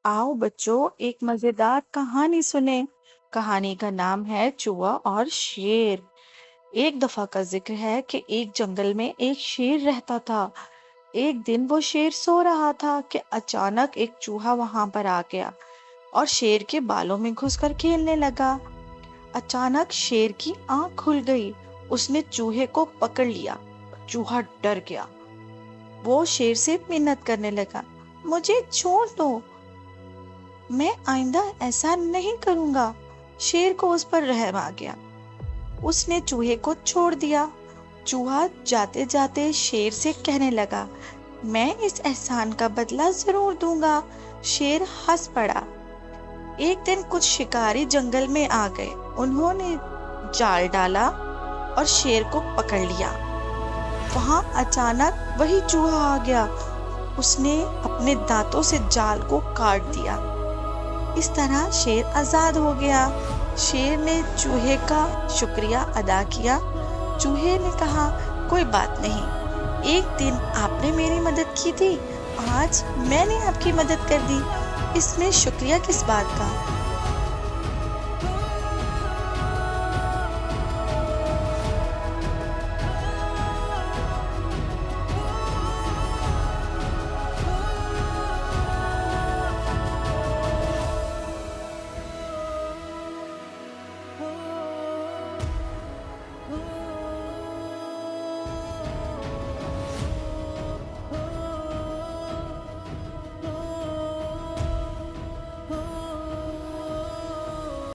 आओ बच्चों, एक मजेदार कहानी सुने। कहानी का नाम है चूहा और शेर। एक दफा का जिक्र है कि एक जंगल में एक शेर रहता था। एक दिन वो शेर सो रहा था कि अचानक एक चूहा वहां पर आ गया और शेर के बालों में घुसकर खेलने लगा। अचानक शेर की आंख खुल गई। उसने चूहे को पकड़ लिया। चूहा डर गया। वो शेर से मिन्नत करने लगा, मुझे छोड़ दो, मैं आइंदा ऐसा नहीं करूंगा। शेर को उस पर रहम आ गया। उसने चूहे को छोड़ दिया। चूहा जाते जाते शेर से कहने लगा, मैं इस एहसान का बदला जरूर दूंगा। शेर हंस पड़ा। एक दिन कुछ शिकारी जंगल में आ गए। उन्होंने जाल डाला और शेर को पकड़ लिया। वहां अचानक वही चूहा आ गया। उसने अपने दांतों से जाल को काट दिया। इस तरह शेर आजाद हो गया। शेर ने चूहे का शुक्रिया अदा किया। चूहे ने कहा, कोई बात नहीं, एक दिन आपने मेरी मदद की थी, आज मैंने आपकी मदद कर दी, इसमें शुक्रिया किस बात का।